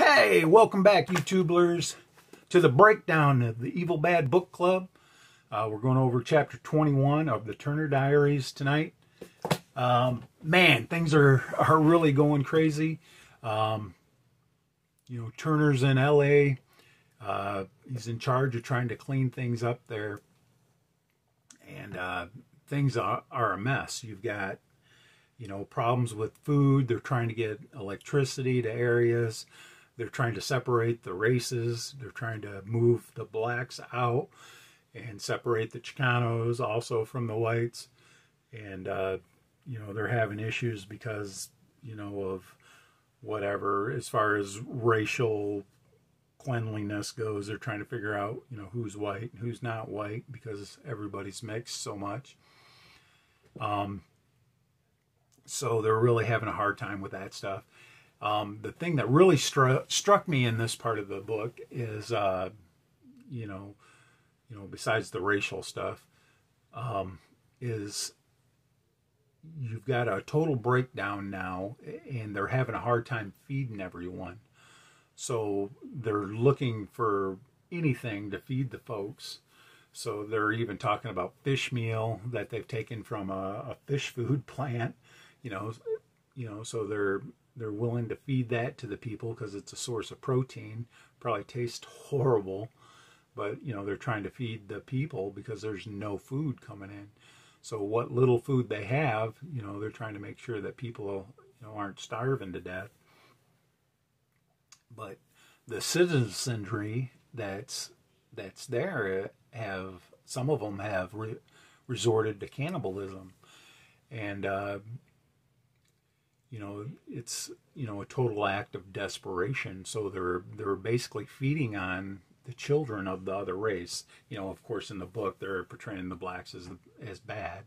Hey, welcome back, YouTubers, to the breakdown of the Evil Bad Book Club. We're going over chapter 21 of the Turner Diaries tonight. Man, things are really going crazy. Turner's in LA. He's in charge of trying to clean things up there. And things are a mess. You've got, problems with food. They're trying to get electricity to areas. They're trying to separate the races. They're trying to move the blacks out and separate the Chicanos also from the whites. And, they're having issues because, of whatever, as far as racial cleanliness goes. They're trying to figure out, who's white and who's not white because everybody's mixed so much. So they're really having a hard time with that stuff. The thing that really struck me in this part of the book is, besides the racial stuff, is you've got a total breakdown now, and they're having a hard time feeding everyone. So they're looking for anything to feed the folks. So they're even talking about fish meal that they've taken from a fish food plant, so they're willing to feed that to the people because it's a source of protein. Probably tastes horrible, but they're trying to feed the people because there's no food coming in. So what little food they have, they're trying to make sure that people aren't starving to death. But the citizenry that's there some of them have resorted to cannibalism, and it's a total act of desperation. So they're basically feeding on the children of the other race. Of course, in the book they're portraying the blacks as bad.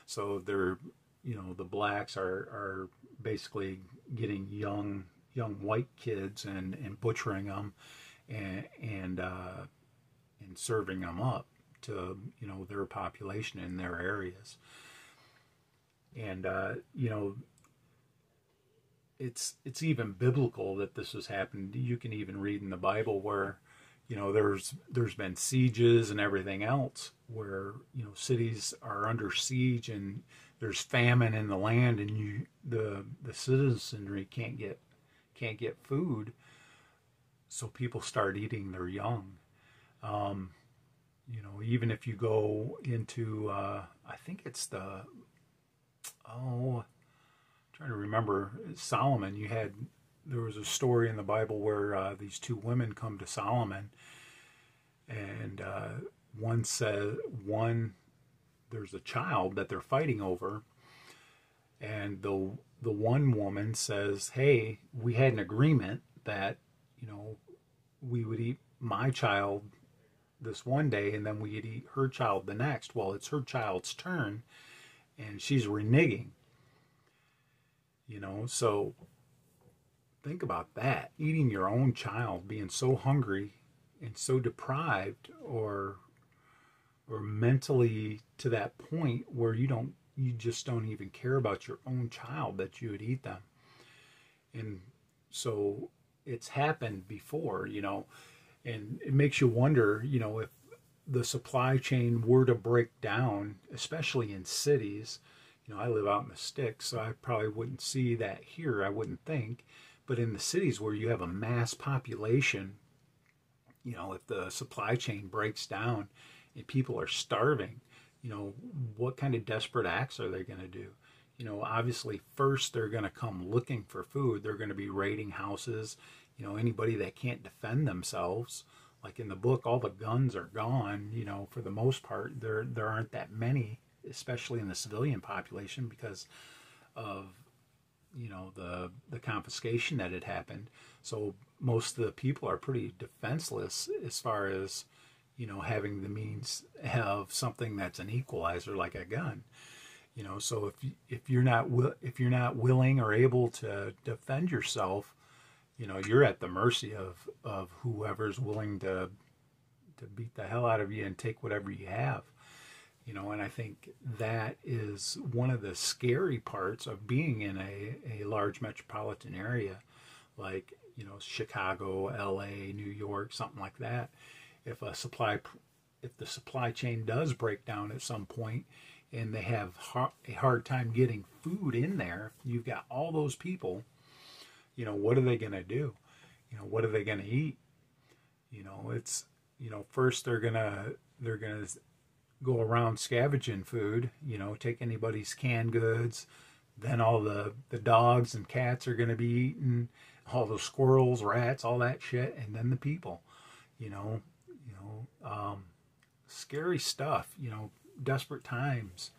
So they're the blacks are basically getting young white kids and butchering them and serving them up to their population in their areas. And it's even biblical that this has happened. You can even read in the Bible where there's been sieges and everything else where cities are under siege and there's famine in the land, and the citizenry can't get food, so people start eating their young. Even if you go into I think it's trying to remember, Solomon, there was a story in the Bible where these two women come to Solomon, and there's a child that they're fighting over, and the one woman says, "Hey, we had an agreement that we would eat my child this one day, and then we'd eat her child the next." Well, it's her child's turn, and she's reneging. So think about that. Eating your own child, being so hungry and so deprived or mentally to that point where you just don't even care about your own child, that you would eat them. And so it's happened before, and it makes you wonder, if the supply chain were to break down, especially in cities. I live out in the sticks, so I probably wouldn't see that here, I wouldn't think. But in the cities where you have a mass population, if the supply chain breaks down and people are starving, what kind of desperate acts are they going to do? Obviously, first they're going to come looking for food. They're going to be raiding houses. Anybody that can't defend themselves. Like in the book, all the guns are gone. For the most part, there aren't that many, especially in the civilian population, because of the confiscation that had happened. So most of the people are pretty defenseless as far as having the means of something that's an equalizer like a gun. So if you're not willing or able to defend yourself, you're at the mercy of whoever's willing to beat the hell out of you and take whatever you have. And I think that is one of the scary parts of being in a large metropolitan area like, you know, Chicago, LA, New York, something like that. If the supply chain does break down at some point and they have a hard time getting food in there, you've got all those people, you know, what are they going to do? You know, what are they going to eat? You know, it's, you know, first they're going to go around scavenging food, you know, take anybody's canned goods. Then all the dogs and cats are going to be eating, all the squirrels, rats, all that shit, and then the people, you know, scary stuff, you know, desperate times,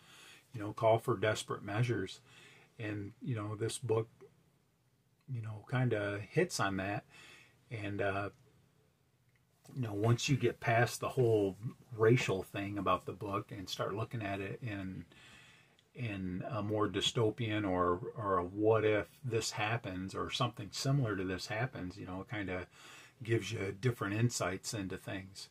you know, call for desperate measures. And, you know, this book, you know, kind of hits on that. And, you know, once you get past the whole racial thing about the book and start looking at it in a more dystopian or a what if this happens or something similar to this happens, you know, it kind of gives you different insights into things.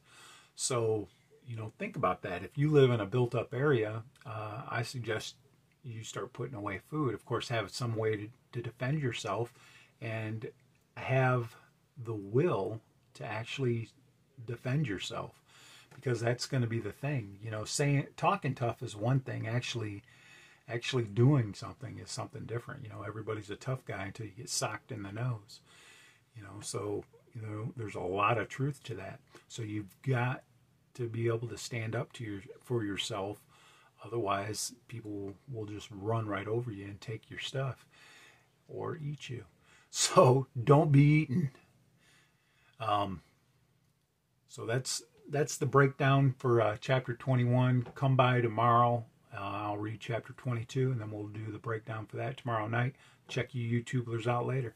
So, you know, think about that. If you live in a built up area, I suggest you start putting away food. Of course, have some way to defend yourself and have the will to actually defend yourself, because that's going to be the thing. You know, talking tough is one thing. Actually doing something is something different. You know, everybody's a tough guy until you get socked in the nose. You know, so, you know, there's a lot of truth to that. So you've got to be able to stand up for yourself. Otherwise, people will just run right over you and take your stuff or eat you. So don't be eaten. So that's the breakdown for chapter 21. Come by tomorrow. I'll read chapter 22, and then we'll do the breakdown for that tomorrow night. Check you YouTubers out later.